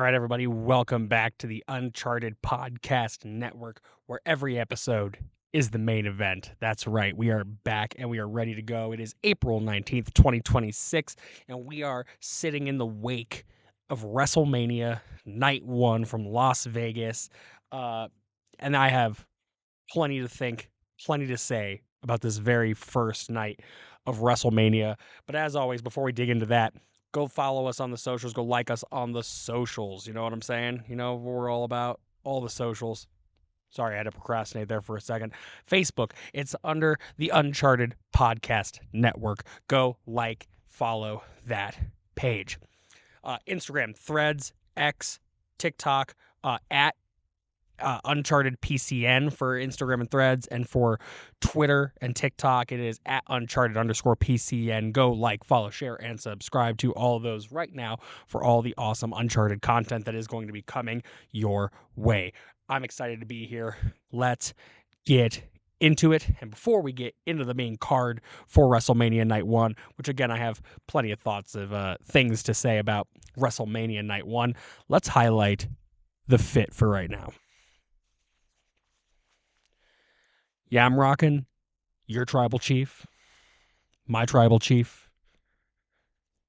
All right, everybody, welcome back to the Uncharted Podcast Network, where every episode is the main event. That's right, we are back and we are ready to go. It is April 19th, 2026, and we are sitting in the wake of WrestleMania Night 1 from Las Vegas. And I have plenty to think, plenty to say about this very first night of WrestleMania. But as always, before we dig into that, go follow us on the socials. Go like us on the socials. You know what I'm saying? You know what we're all about? All the socials. Sorry, I had to procrastinate there for a second. Facebook, it's under the Uncharted Podcast Network. Go like, follow that page. Instagram, Threads, X, TikTok, at Uncharted PCN for Instagram and Threads, and for Twitter and TikTok, it is at Uncharted_PCN. Go like, follow, share, and subscribe to all of those right now for all the awesome Uncharted content that is going to be coming your way. I'm excited to be here. Let's get into it. And before we get into the main card for WrestleMania Night 1, which again, I have plenty of thoughts of things to say about WrestleMania Night 1, let's highlight the fit for right now. Yeah, I'm rocking your tribal chief, my tribal chief,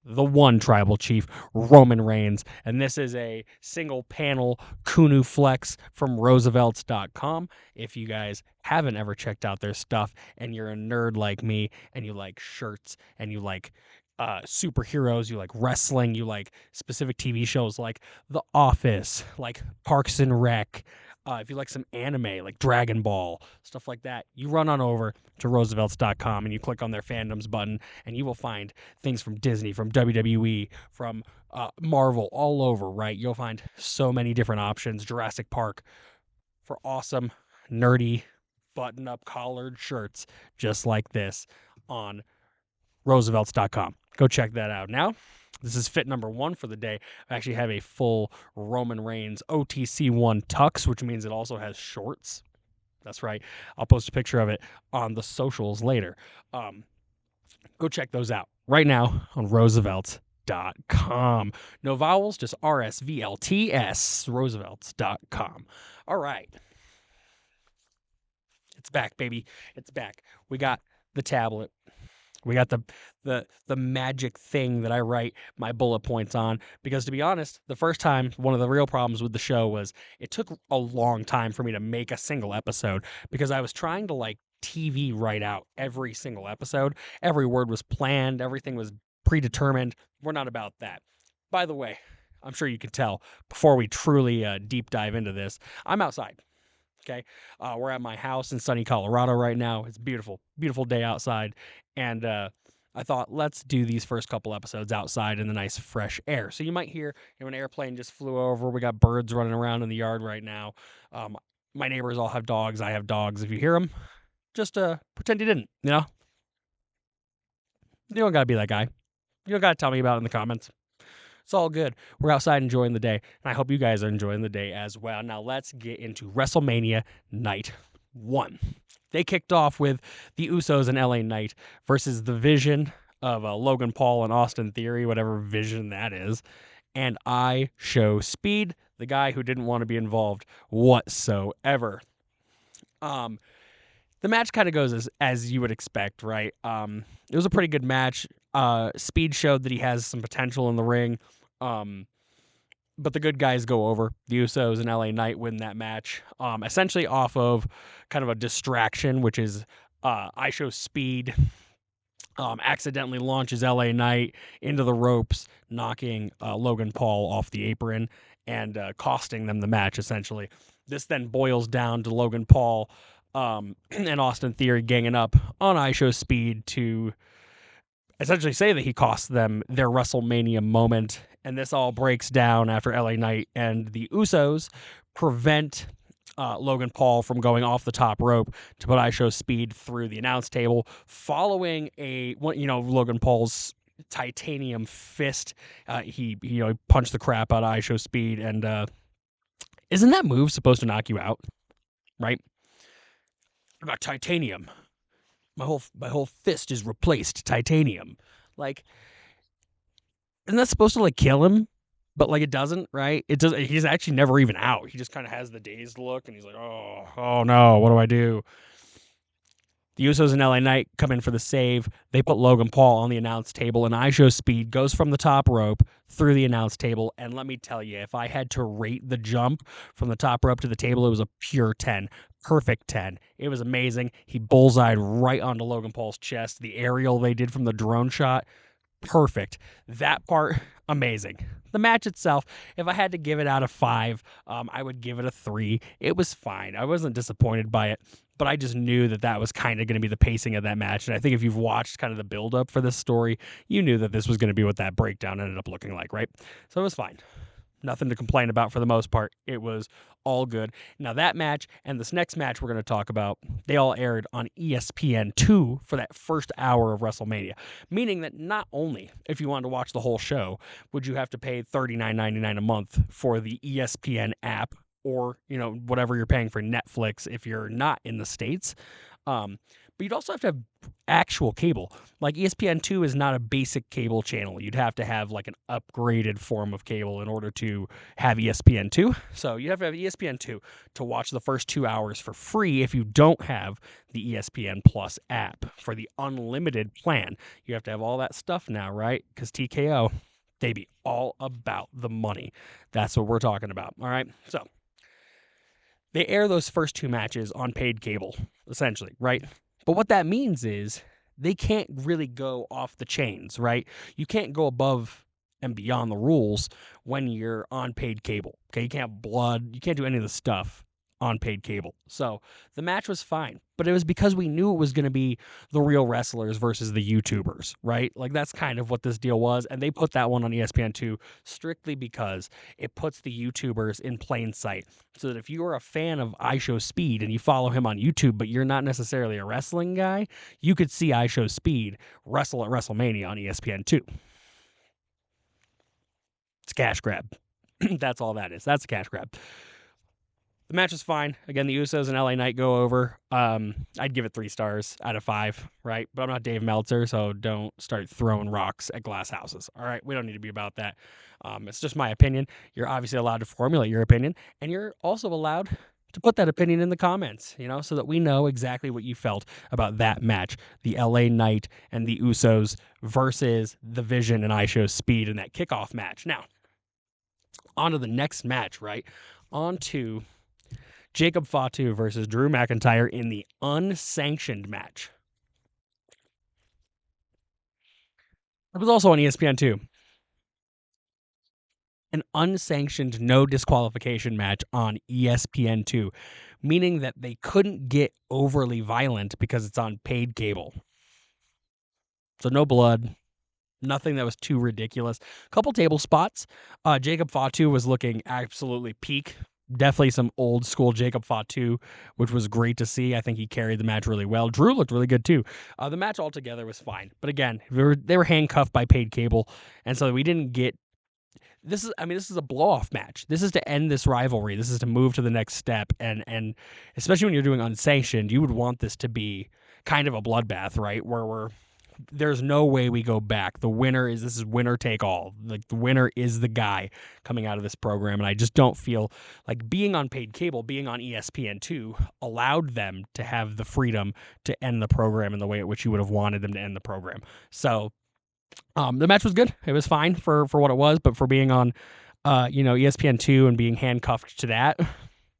the one tribal chief, Roman Reigns. And this is a single panel Kunu Flex from Roosevelts.com. If you guys haven't ever checked out their stuff and you're a nerd like me and you like shirts and you like superheroes, you like wrestling, you like specific TV shows like The Office, like Parks and Rec, if you like some anime like Dragon Ball, stuff like that, you run on over to Roosevelts.com and you click on their fandoms button and you will find things from Disney, from WWE, from Marvel, all over, right? You'll find so many different options. Jurassic Park, for awesome, nerdy, button-up collared shirts just like this on Roosevelts.com. Go check that out. Now, this is fit number 1 for the day. I actually have a full Roman Reigns OTC1 tux, which means it also has shorts. That's right. I'll post a picture of it on the socials later. Go check those out right now on Roosevelts.com. No vowels, just RSVLTS, Roosevelts.com. All right. It's back, baby. It's back. We got the tablet. We got the magic thing that I write my bullet points on, because to be honest, the first time, one of the real problems with the show was it took a long time for me to make a single episode, because I was trying to like TV write out every single episode. Every word was planned, everything was predetermined. We're not about that. By the way, I'm sure you can tell before we truly deep dive into this, I'm outside. Okay. We're at my house in sunny Colorado right now. It's beautiful, beautiful day outside. And I thought, let's do these first couple episodes outside in the nice fresh air. So you might hear an airplane just flew over. We got birds running around in the yard right now. My neighbors all have dogs. I have dogs. If you hear them, just pretend you didn't, you know? You don't got to be that guy. You don't got to tell me about it in the comments. It's all good. We're outside enjoying the day, and I hope you guys are enjoying the day as well. Now let's get into WrestleMania Night 1. They kicked off with the Usos and LA Knight versus the Vision of Logan Paul and Austin Theory, whatever Vision that is, and I Show Speed, the guy who didn't want to be involved whatsoever. The match kind of goes as you would expect, right? It was a pretty good match. Speed showed that he has some potential in the ring. But the good guys go over. The Usos and LA Knight win that match, essentially off of kind of a distraction, which is I Show Speed accidentally launches LA Knight into the ropes, knocking Logan Paul off the apron and costing them the match, essentially. This then boils down to Logan Paul and Austin Theory ganging up on I Show Speed to essentially say that he cost them their WrestleMania moment. And this all breaks down after LA Knight and the Usos prevent Logan Paul from going off the top rope to put I Show Speed through the announce table, following Logan Paul's titanium fist. He punched the crap out of I Show Speed, and isn't that move supposed to knock you out? Right? I got titanium. My whole fist is replaced titanium. Like, isn't that supposed to like kill him? but like it doesn't, right? It does. He's actually never even out. He just kind of has the dazed look, and he's like, oh no, what do I do? The Usos and LA Knight come in for the save. They put Logan Paul on the announce table, and IShowSpeed goes from the top rope through the announce table. And let me tell you, if I had to rate the jump from the top rope to the table, it was a pure 10. Perfect 10. It was amazing. He bullseyed right onto Logan Paul's chest. The aerial they did from the drone shot, perfect. That part, amazing. The match itself, if I had to give it out of 5, I would give it a 3. It was fine. I wasn't disappointed by it, but I just knew that was kind of going to be the pacing of that match. And I think if you've watched kind of the build-up for this story, you knew that this was going to be what that breakdown ended up looking like, right? So it was fine. Nothing to complain about for the most part. It was all good. Now, that match and this next match we're going to talk about, they all aired on ESPN2 for that first hour of WrestleMania, meaning that not only if you wanted to watch the whole show would you have to pay $39.99 a month for the ESPN app or, whatever you're paying for Netflix if you're not in the States. But you'd also have to have actual cable. Like ESPN2 is not a basic cable channel. You'd have to have like an upgraded form of cable in order to have ESPN2. So you have to have ESPN2 to watch the first 2 hours for free if you don't have the ESPN Plus app. For the unlimited plan, you have to have all that stuff now, right? Because TKO, they be all about the money. That's what we're talking about, all right? So they air those first 2 matches on paid cable, essentially, right? But what that means is they can't really go off the chains, right? You can't go above and beyond the rules when you're on paid cable. Okay, you can't blood, you can't do any of the stuff on paid cable. So the match was fine, but it was because we knew it was going to be the real wrestlers versus the YouTubers, right? Like that's kind of what this deal was, and they put that one on ESPN2 strictly because it puts the YouTubers in plain sight. So that if you are a fan of IShowSpeed and you follow him on YouTube, but you're not necessarily a wrestling guy, you could see IShowSpeed wrestle at WrestleMania on ESPN2. It's a cash grab. That's all that is. That's a cash grab. The match was fine. Again, the Usos and LA Knight go over. I'd give it 3 stars out of 5, right? But I'm not Dave Meltzer, so don't start throwing rocks at glass houses. All right, we don't need to be about that. It's just my opinion. You're obviously allowed to formulate your opinion, and you're also allowed to put that opinion in the comments, so that we know exactly what you felt about that match, the LA Knight and the Usos versus the Vision and IShowSpeed in that kickoff match. Now, on to the next match, right? On to Jacob Fatu versus Drew McIntyre in the unsanctioned match. It was also on ESPN2. An unsanctioned no disqualification match on ESPN2, meaning that they couldn't get overly violent because it's on paid cable. So no blood, nothing that was too ridiculous. Couple table spots. Jacob Fatu was looking absolutely peak. Definitely some old school Jacob Fatu, which was great to see. I think he carried the match really well. Drew looked really good too. The match altogether was fine, but again, they were handcuffed by paid cable, and so we didn't get. This is a blow off match. This is to end this rivalry. This is to move to the next step, and especially when you're doing unsanctioned, you would want this to be kind of a bloodbath, right? Where there's no way we go back. This is winner take all. Like the winner is the guy coming out of this program. And I just don't feel like being on paid cable, being on ESPN2 allowed them to have the freedom to end the program in the way at which you would have wanted them to end the program. So the match was good. It was fine for what it was, but for being on ESPN2 and being handcuffed to that,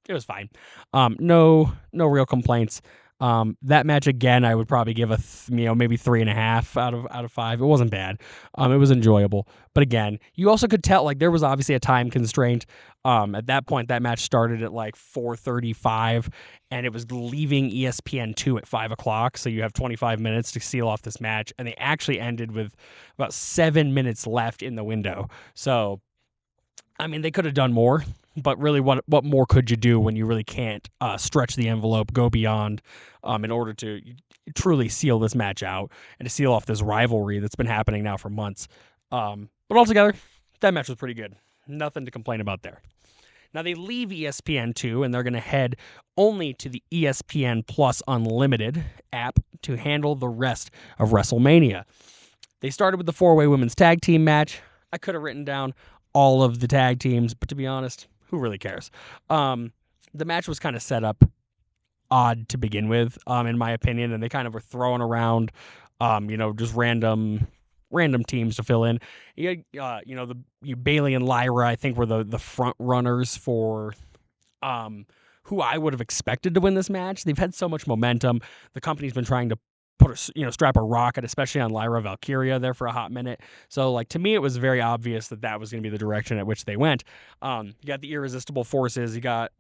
it was fine. No real complaints. That match again, I would probably give maybe 3.5 out of 5. It wasn't bad. It was enjoyable, but again, you also could tell like there was obviously a time constraint. At that point, that match started at like 4:35, and it was leaving ESPN2 at 5:00. So you have 25 minutes to seal off this match, and they actually ended with about 7 minutes left in the window. So, I mean, they could have done more. But really, what more could you do when you really can't stretch the envelope, go beyond in order to truly seal this match out and to seal off this rivalry that's been happening now for months? But altogether, that match was pretty good. Nothing to complain about there. Now, they leave ESPN2, and they're going to head only to the ESPN Plus Unlimited app to handle the rest of WrestleMania. They started with the 4-way women's tag team match. I could have written down all of the tag teams, but to be honest, who really cares? The match was kind of set up odd to begin with, in my opinion, and they kind of were throwing around, just random teams to fill in. Bailey and Lyra, I think, were the front runners for who I would have expected to win this match. They've had so much momentum. The company's been trying to strap a rocket, especially on Lyra Valkyria there for a hot minute. So, like, to me, it was very obvious that was going to be the direction at which they went. You got the Irresistible Forces. You got,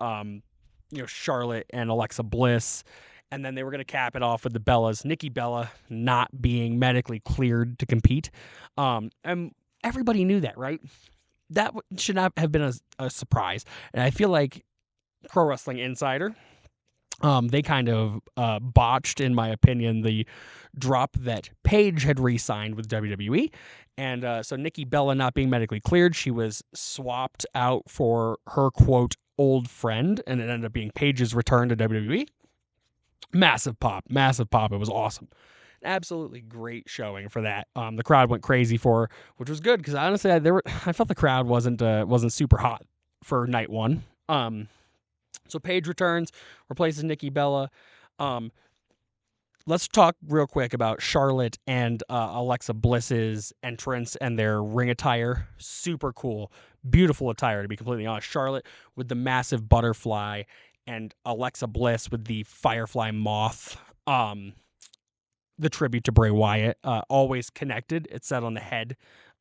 Charlotte and Alexa Bliss. And then they were going to cap it off with the Bellas. Nikki Bella not being medically cleared to compete. And everybody knew that, right? That should not have been a surprise. And I feel like Pro Wrestling Insider, they kind of botched, in my opinion, the drop that Paige had re-signed with WWE. And so Nikki Bella not being medically cleared, she was swapped out for her, quote, old friend, and it ended up being Paige's return to WWE. Massive pop. It was awesome. Absolutely great showing for that. The crowd went crazy for her, which was good because honestly, I felt the crowd wasn't super hot for night one. So Paige returns, replaces Nikki Bella. Let's talk real quick about Charlotte and Alexa Bliss's entrance and their ring attire. Super cool. Beautiful attire, to be completely honest. Charlotte with the massive butterfly and Alexa Bliss with the firefly moth. The tribute to Bray Wyatt. Always connected. It's set on the head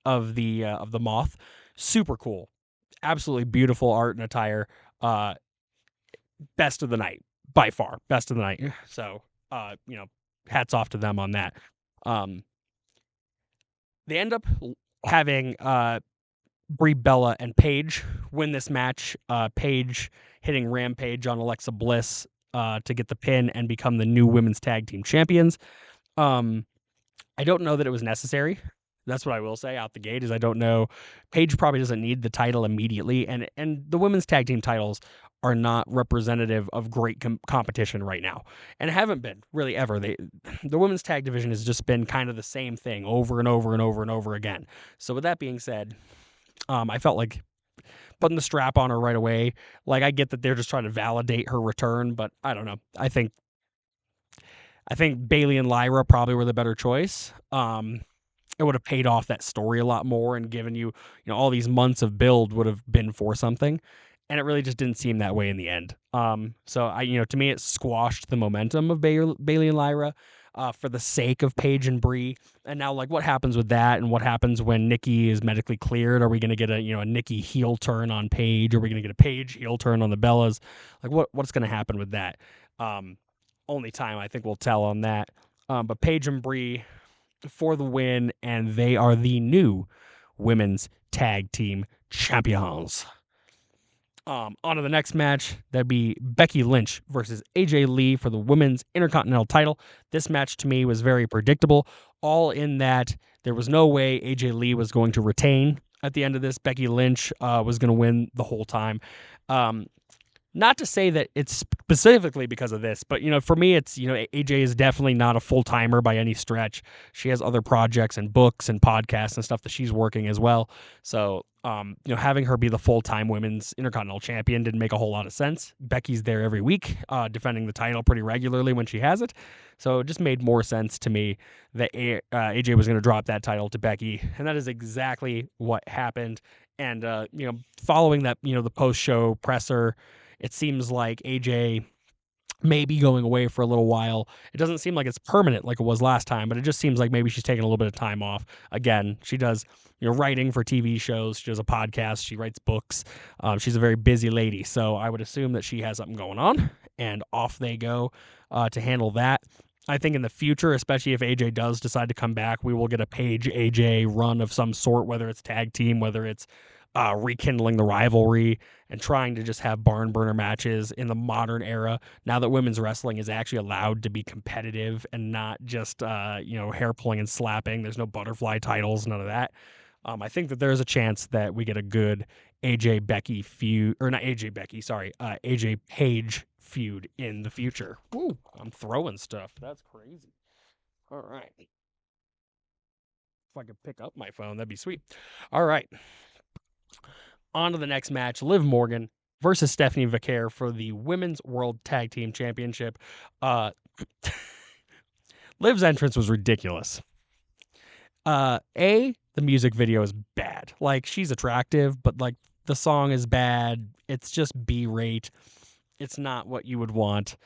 of the moth. Super cool. Absolutely beautiful art and attire. Best of the night, by far. Best of the night. So, hats off to them on that. They end up having Brie Bella and Paige win this match. Paige hitting Rampage on Alexa Bliss to get the pin and become the new women's tag team champions. I don't know that it was necessary. That's what I will say out the gate is I don't know. Paige probably doesn't need the title immediately, and the women's tag team titles are not representative of great competition right now, and haven't been really ever. The women's tag division has just been kind of the same thing over and over and over and over again. So with that being said, I felt like putting the strap on her right away. Like, I get that they're just trying to validate her return, but I don't know. I think Bailey and Lyra probably were the better choice. It would have paid off that story a lot more and given all these months of build would have been for something. And it really just didn't seem that way in the end. So to me, it squashed the momentum of Bailey and Lyra for the sake of Paige and Brie. And now, like, what happens with that? And what happens when Nikki is medically cleared? Are we going to get a Nikki heel turn on Paige? Are we going to get a Paige heel turn on the Bellas? Like, what's going to happen with that? Only time I think will tell on that. But Paige and Brie for the win, and they are the new women's tag team champions. On to the next match. That'd be Becky Lynch versus AJ Lee for the women's Intercontinental title. This match to me was very predictable, all in that there was no way AJ Lee was going to retain at the end of this. Becky Lynch was going to win the whole time. Not to say that it's specifically because of this, but, for me, it's, AJ is definitely not a full-timer by any stretch. She has other projects and books and podcasts and stuff that she's working as well. So, having her be the full-time women's Intercontinental champion didn't make a whole lot of sense. Becky's there every week, defending the title pretty regularly when she has it. So it just made more sense to me that AJ was going to drop that title to Becky. And that is exactly what happened. And, following that, the post-show presser, it seems like AJ may be going away for a little while. It doesn't seem like it's permanent like it was last time, but it just seems like maybe she's taking a little bit of time off. Again, she does writing for TV shows. She does a podcast. She writes books. She's a very busy lady, so I would assume that she has something going on, and off they go to handle that. I think in the future, especially if AJ does decide to come back, we will get a Paige AJ run of some sort, whether it's tag team, whether it's rekindling the rivalry and trying to just have barn burner matches in the modern era. Now that women's wrestling is actually allowed to be competitive and not just hair pulling and slapping. There's no butterfly titles, none of that. I think that there's a chance that we get a good AJ Becky feud, or not AJ Becky, sorry, AJ Paige feud in the future. Ooh, I'm throwing stuff. That's crazy. All right. If I could pick up my phone, that'd be sweet. All right. On to the next match, Liv Morgan versus Stephanie Vaquer for the Women's World Tag Team Championship. Uh, Liv's entrance was ridiculous. The music video is bad. Like, she's attractive, but like the song is bad. It's just B-rate. It's not what you would want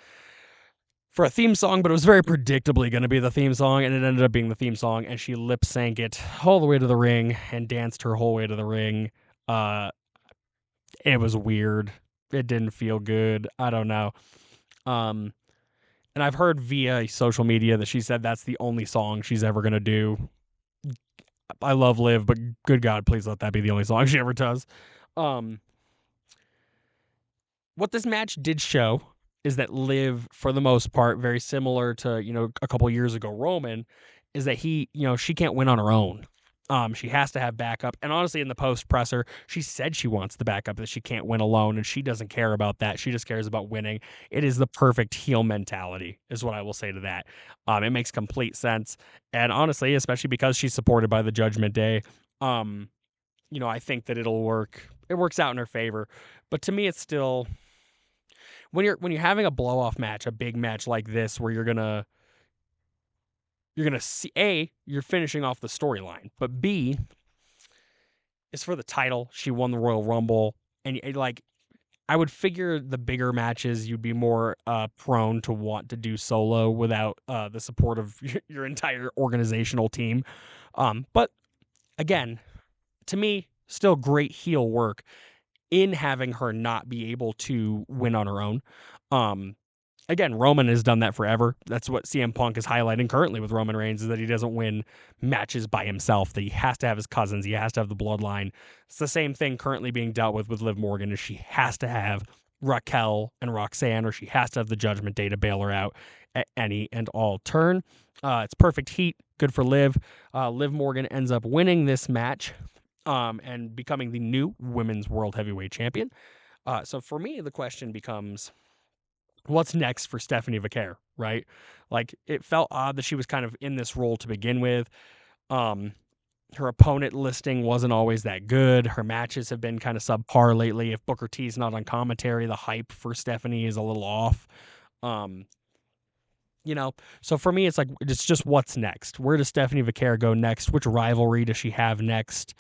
for a theme song, but it was very predictably going to be the theme song, and it ended up being the theme song, and she lip sank it all the way to the ring and danced her whole way to the ring. It was weird. It didn't feel good. I don't know. And I've heard via social media that she said that's the only song she's ever going to do. I love Liv, but good God, please let that be the only song she ever does. What this match did show is that Liv, for the most part, very similar to, a couple years ago, Roman, is that she can't win on her own. She has to have backup. And honestly, in the post presser, she said she wants the backup, that she can't win alone, and she doesn't care about that. She just cares about winning. It is the perfect heel mentality, is what I will say to that. It makes complete sense. And honestly, especially because she's supported by the Judgment Day, I think that it'll work. It works out in her favor. But to me, it's still, when you're having a blow off match, a big match like this, where you're gonna see, A, you're finishing off the storyline, but B, it's for the title. She won the Royal Rumble, and like, I would figure the bigger matches you'd be more prone to want to do solo without the support of your entire organizational team. But again, to me, still great heel work in having her not be able to win on her own. Again, Roman has done that forever. That's what CM Punk is highlighting currently with Roman Reigns, is that he doesn't win matches by himself, that he has to have his cousins, he has to have the bloodline. It's the same thing currently being dealt with Liv Morgan, is she has to have Raquel and Roxanne, or she has to have the Judgment Day to bail her out at any and all turn. It's perfect heat, good for Liv. Liv Morgan ends up winning this match and becoming the new Women's World Heavyweight Champion. So for me, the question becomes, what's next for Stephanie Vaquer, right? Like, it felt odd that she was kind of in this role to begin with. Her opponent listing wasn't always that good. Her matches have been kind of subpar lately. If Booker T's not on commentary, the hype for Stephanie is a little off. So for me, it's like, it's just what's next. Where does Stephanie Vaquer go next? Which rivalry does she have next?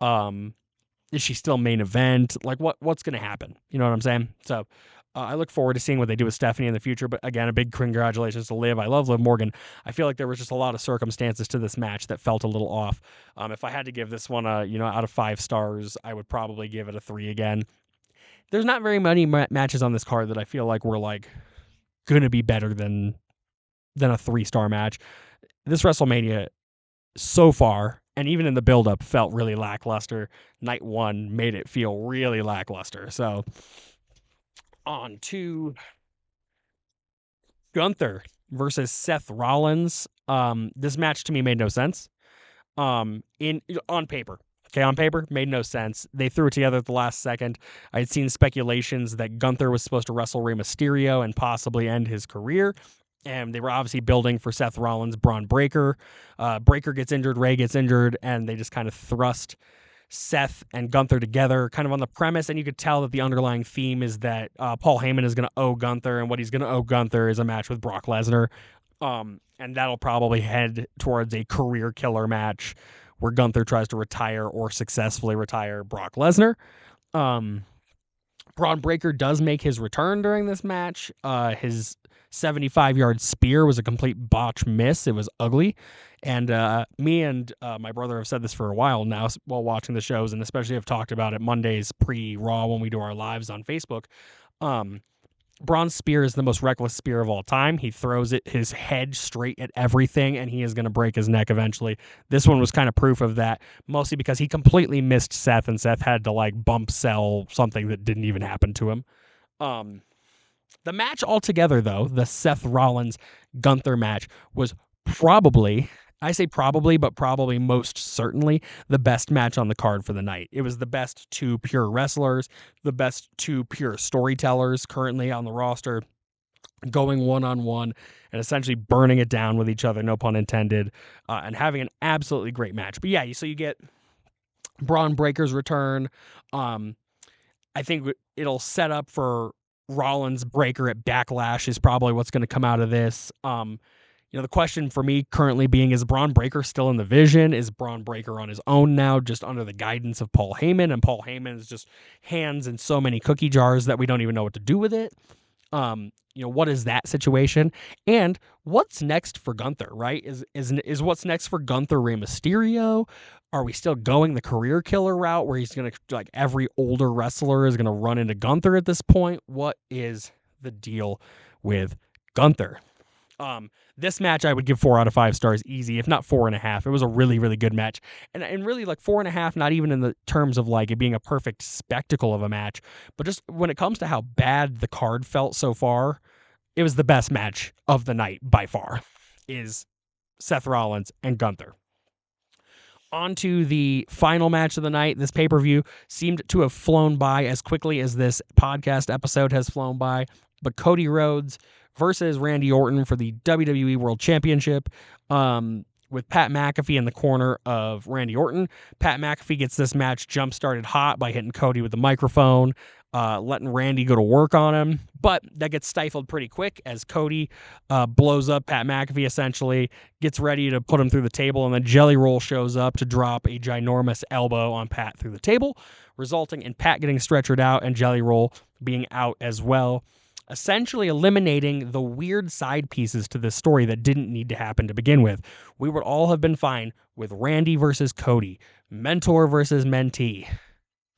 Is she still main event? Like, what's going to happen? You know what I'm saying? So I look forward to seeing what they do with Stephanie in the future. But again, a big congratulations to Liv. I love Liv Morgan. I feel like there was just a lot of circumstances to this match that felt a little off. If I had to give this one out of 5 stars, I would probably give it a 3 again. There's not very many matches on this card that I feel like were like going to be better than a 3-star match. This WrestleMania so far, and even in the build-up, felt really lackluster. Night 1 made it feel really lackluster. So on to Gunther versus Seth Rollins. This match to me made no sense. On paper. Okay, on paper, made no sense. They threw it together at the last second. I had seen speculations that Gunther was supposed to wrestle Rey Mysterio and possibly end his career. And they were obviously building for Seth Rollins, Braun Breaker. Breaker gets injured, Rey gets injured, and they just kind of thrust Seth and Gunther together, kind of on the premise, and you could tell that the underlying theme is that Paul Heyman is going to owe Gunther, and what he's going to owe Gunther is a match with Brock Lesnar. And that'll probably head towards a career killer match where Gunther tries to retire or successfully retire Brock Lesnar. Braun Breaker does make his return during this match. His 75-yard spear was a complete botch miss. It was ugly. And me and my brother have said this for a while now while watching the shows, and especially have talked about it Mondays pre-Raw when we do our lives on Facebook. Braun's spear is the most reckless spear of all time. He throws his head straight at everything, and he is going to break his neck eventually. This one was kind of proof of that, mostly because he completely missed Seth, and Seth had to like bump sell something that didn't even happen to him. The match altogether, though, the Seth Rollins-Gunther match, was probably, I say probably, but probably most certainly the best match on the card for the night. It was the best 2 pure wrestlers, the best 2 pure storytellers currently on the roster, going one-on-one and essentially burning it down with each other, no pun intended, and having an absolutely great match. But yeah, so you get Braun Breaker's return. Um, I think it'll set up for Rollins Breaker at Backlash is probably what's going to come out of this. The question for me currently being, is Braun Breaker still in the vision? Is Braun Breaker on his own now, just under the guidance of Paul Heyman? And Paul Heyman is just hands in so many cookie jars that we don't even know what to do with it. What is that situation? And what's next for Gunther, right? Is what's next for Gunther Rey Mysterio? Are we still going the career killer route where he's going to, like, every older wrestler is going to run into Gunther at this point? What is the deal with Gunther? This match I would give 4 out of 5 stars easy, if not 4.5. It was a really, really good match. And really, like, 4.5, not even in the terms of like it being a perfect spectacle of a match, but just when it comes to how bad the card felt so far, it was the best match of the night by far, is Seth Rollins and Gunther. On to the final match of the night. This pay-per-view seemed to have flown by as quickly as this podcast episode has flown by, but Cody Rhodes versus Randy Orton for the WWE World Championship, with Pat McAfee in the corner of Randy Orton. Pat McAfee gets this match jump-started hot by hitting Cody with the microphone, letting Randy go to work on him, but that gets stifled pretty quick as Cody blows up Pat McAfee, essentially, gets ready to put him through the table, and then Jelly Roll shows up to drop a ginormous elbow on Pat through the table, resulting in Pat getting stretchered out and Jelly Roll being out as well, essentially eliminating the weird side pieces to this story that didn't need to happen to begin with. We would all have been fine with Randy versus Cody, mentor versus mentee.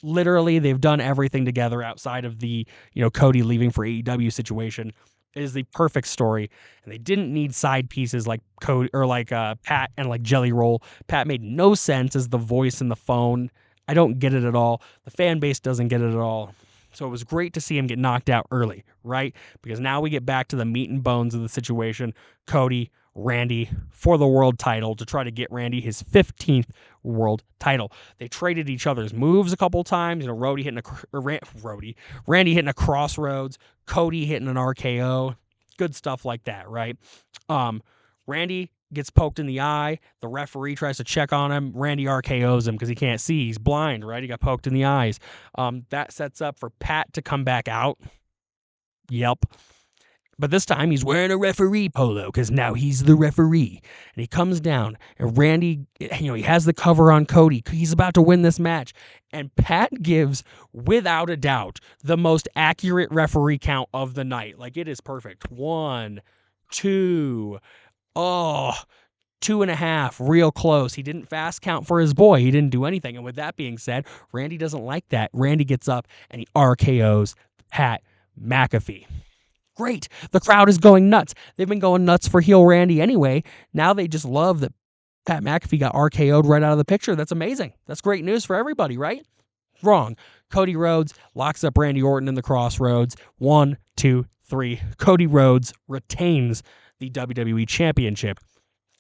Literally, they've done everything together outside of the, Cody leaving for AEW situation. It is the perfect story, and they didn't need side pieces like Cody or like Pat and like Jelly Roll. Pat made no sense as the voice in the phone. I don't get it at all. The fan base doesn't get it at all. So it was great to see him get knocked out early, right? Because now we get back to the meat and bones of the situation. Cody, Randy for the world title to try to get Randy his 15th world title. They traded each other's moves a couple times. Randy hitting a crossroads, Cody hitting an RKO, good stuff like that, right? Randy gets poked in the eye. The referee tries to check on him. Randy RKOs him because he can't see. He's blind, right? He got poked in the eyes. That sets up for Pat to come back out. Yep. But this time he's wearing a referee polo because now he's the referee. And he comes down, and Randy, he has the cover on Cody. He's about to win this match. And Pat gives, without a doubt, the most accurate referee count of the night. Like, it is perfect. 1, 2, 2.5, real close. He didn't fast count for his boy. He didn't do anything. And with that being said, Randy doesn't like that. Randy gets up and he RKOs Pat McAfee. Great. The crowd is going nuts. They've been going nuts for heel Randy anyway. Now they just love that Pat McAfee got RKO'd right out of the picture. That's amazing. That's great news for everybody, right? Wrong. Cody Rhodes locks up Randy Orton in the crossroads. 1, 2, 3. Cody Rhodes retains the WWE Championship.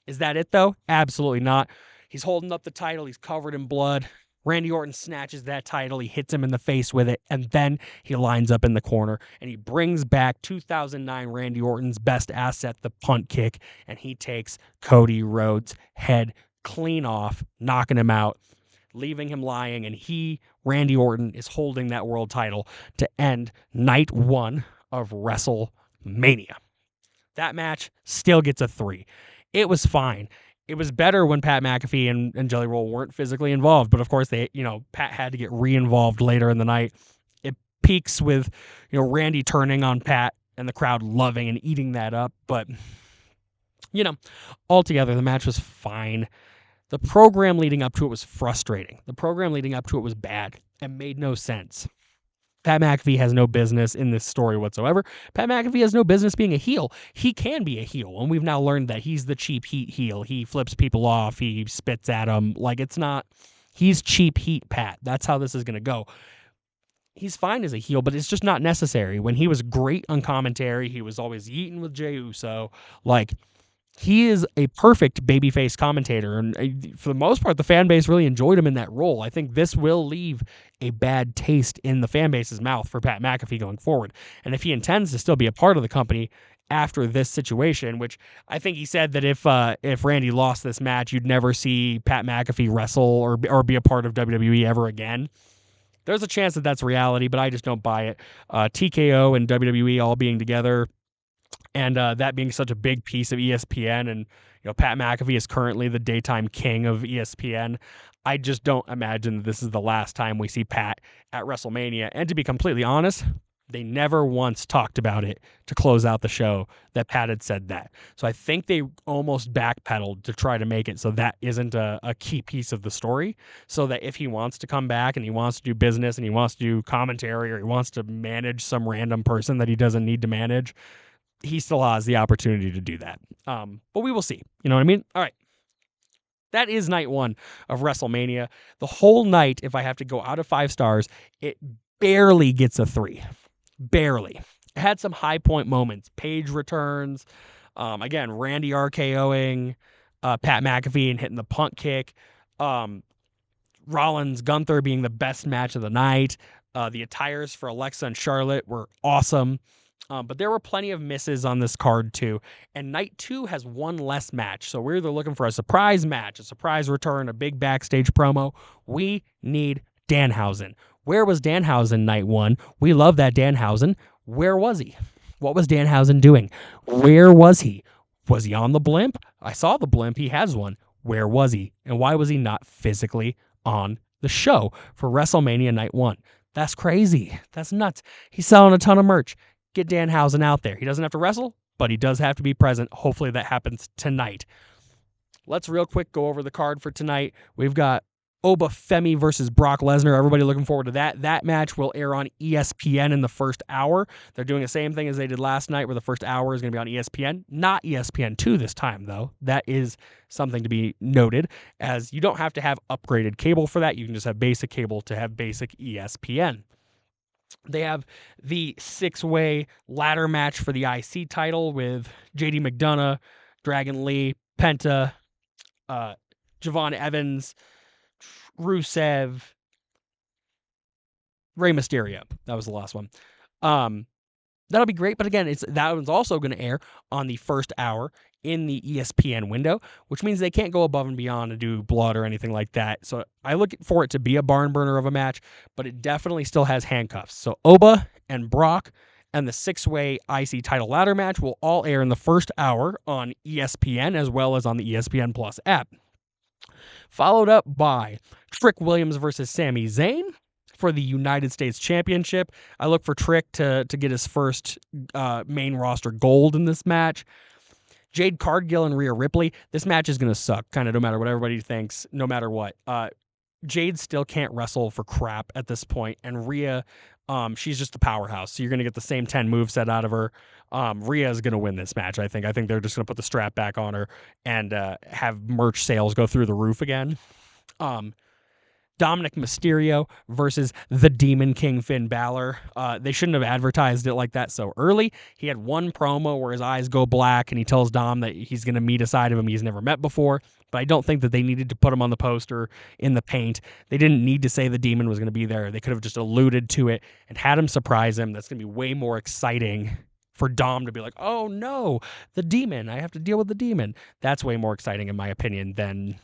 Is that it, though? Absolutely not. He's holding up the title. He's covered in blood. Randy Orton snatches that title. He hits him in the face with it, and then he lines up in the corner, and he brings back 2009 Randy Orton's best asset, the punt kick, and he takes Cody Rhodes' head clean off, knocking him out, leaving him lying, and Randy Orton, is holding that world title to end night 1 of WrestleMania. That match still gets a 3. It was fine. It was better when Pat McAfee and Jelly Roll weren't physically involved, but of course Pat had to get re-involved later in the night. It peaks with, Randy turning on Pat and the crowd loving and eating that up, but altogether the match was fine. The program leading up to it was frustrating. The program leading up to it was bad and made no sense. Pat McAfee has no business in this story whatsoever. Pat McAfee has no business being a heel. He can be a heel, and we've now learned that he's the cheap heat heel. He flips people off. He spits at them. He's cheap heat Pat. That's how this is going to go. He's fine as a heel, but it's just not necessary. When he was great on commentary, he was always eating with Jey Uso. He is a perfect babyface commentator, and for the most part, the fan base really enjoyed him in that role. I think this will leave a bad taste in the fan base's mouth for Pat McAfee going forward. And if he intends to still be a part of the company after this situation, which I think he said that if Randy lost this match, you'd never see Pat McAfee wrestle or be a part of WWE ever again. There's a chance that that's reality, but I just don't buy it. TKO and WWE all being together, and that being such a big piece of ESPN, and Pat McAfee is currently the daytime king of ESPN. I just don't imagine that this is the last time we see Pat at WrestleMania. And to be completely honest, they never once talked about it to close out the show that Pat had said that. So I think they almost backpedaled to try to make it so that isn't a key piece of the story. So that if he wants to come back and he wants to do business and he wants to do commentary or he wants to manage some random person that he doesn't need to manage, he still has the opportunity to do that. But we will see. You know what I mean? All right. That is night one of WrestleMania. The whole night, if I have to go out of 5 stars, it barely gets a 3. Barely. It had some high point moments. Paige returns. Again, Randy RKOing Pat McAfee and hitting the punt kick. Rollins Gunther being the best match of the night. The attires for Alexa and Charlotte were awesome. But there were plenty of misses on this card too. And night 2 has one less match. So we're either looking for a surprise match, a surprise return, a big backstage promo. We need Danhausen. Where was Danhausen night 1? We love that Danhausen. Where was he? What was Danhausen doing? Where was he? Was he on the blimp? I saw the blimp. He has one. Where was he? And why was he not physically on the show for WrestleMania night 1? That's crazy. That's nuts. He's selling a ton of merch. Get Danhausen out there. He doesn't have to wrestle, but he does have to be present. Hopefully that happens tonight. Let's real quick go over the card for tonight. We've got Oba Femi versus Brock Lesnar. Everybody looking forward to that. That match will air on ESPN in the first hour. They're doing the same thing as they did last night, where the first hour is going to be on ESPN. Not ESPN2 this time, though. That is something to be noted, as you don't have to have upgraded cable for that. You can just have basic cable to have basic ESPN. They have the 6-way ladder match for the IC title with JD McDonough, Dragon Lee, Penta, Javon Evans, Rusev, Rey Mysterio. That was the last one. That'll be great, but again, that one's also going to air on the first hour in the ESPN window, which means they can't go above and beyond to do blood or anything like that. So I look for it to be a barn burner of a match, but it definitely still has handcuffs. So Oba and Brock and the 6-way IC title ladder match will all air in the first hour on ESPN as well as on the ESPN Plus app. Followed up by Trick Williams versus Sami Zayn for the United States Championship. I look for Trick to get his first main roster gold in this match. Jade Cargill and Rhea Ripley. This match is going to suck, kind of no matter what everybody thinks, no matter what. Jade still can't wrestle for crap at this point, and Rhea, she's just a powerhouse. So you're going to get the same 10 moveset out of her. Rhea is going to win this match, I think. I think they're just going to put the strap back on her and have merch sales go through the roof again. Dominic Mysterio versus the Demon King Finn Balor. They shouldn't have advertised it like that so early. He had one promo where his eyes go black and he tells Dom that he's going to meet a side of him he's never met before. But I don't think that they needed to put him on the poster in the paint. They didn't need to say the Demon was going to be there. They could have just alluded to it and had him surprise him. That's going to be way more exciting for Dom to be like, oh no, the Demon. I have to deal with the Demon. That's way more exciting in my opinion than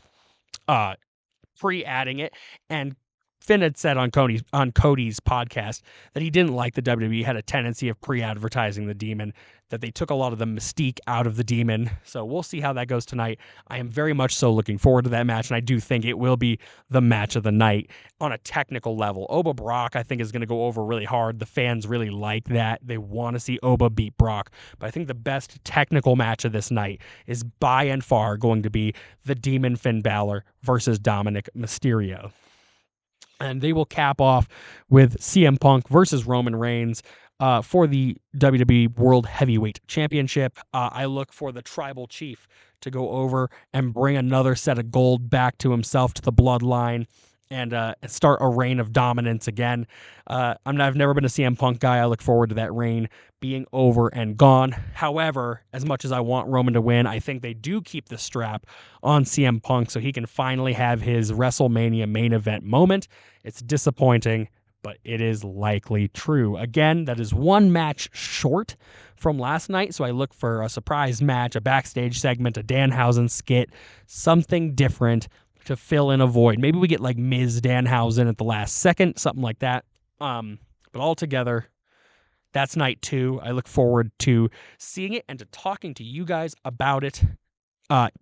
pre-adding it. And Finn had said on Cody's podcast that he didn't like the WWE had a tendency of pre-advertising the Demon, that they took a lot of the mystique out of the Demon. So we'll see how that goes tonight. I am very much so looking forward to that match, and I do think it will be the match of the night on a technical level. Oba Brock, I think, is going to go over really hard. The fans really like that. They want to see Oba beat Brock. But I think the best technical match of this night is by and far going to be the Demon Finn Balor versus Dominic Mysterio. And they will cap off with CM Punk versus Roman Reigns for the WWE World Heavyweight Championship. I look for the Tribal Chief to go over and bring another set of gold back to himself, to the bloodline, and start a reign of dominance again. I've never been a CM Punk guy. I look forward to that reign being over and gone. However, as much as I want Roman to win, I think they do keep the strap on CM Punk so he can finally have his WrestleMania main event moment. It's disappointing, but it is likely true. Again, that is one match short from last night, so I look for a surprise match, a backstage segment, a Danhausen skit, something different to fill in a void. Maybe we get like Ms. Danhausen at the last second, something like that. But altogether, that's night 2. I look forward to seeing it and to talking to you guys about it.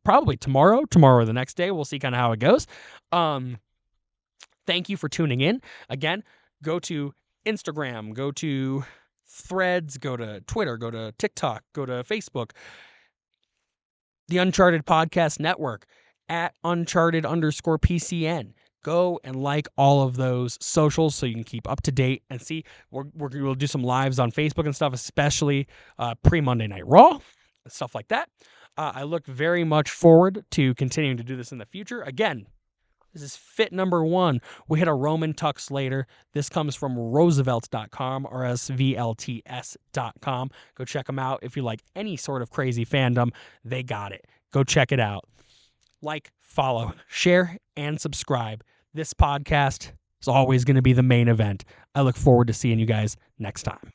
Probably tomorrow or the next day. We'll see kind of how it goes. Thank you for tuning in. Again, go to Instagram, go to Threads, go to Twitter, go to TikTok, go to Facebook, the Uncharted Podcast Network, at Uncharted_PCN. Go and like all of those socials so you can keep up to date and see. We'll do some lives on Facebook and stuff, especially pre-Monday Night Raw and stuff like that. I look very much forward to continuing to do this in the future. Again, this is fit number 1. We hit a Roman tux later. This comes from Roosevelts.com, RSVLTS.com. Go check them out. If you like any sort of crazy fandom, they got it. Go check it out. Like, follow, share, and subscribe. This podcast is always going to be the main event. I look forward to seeing you guys next time.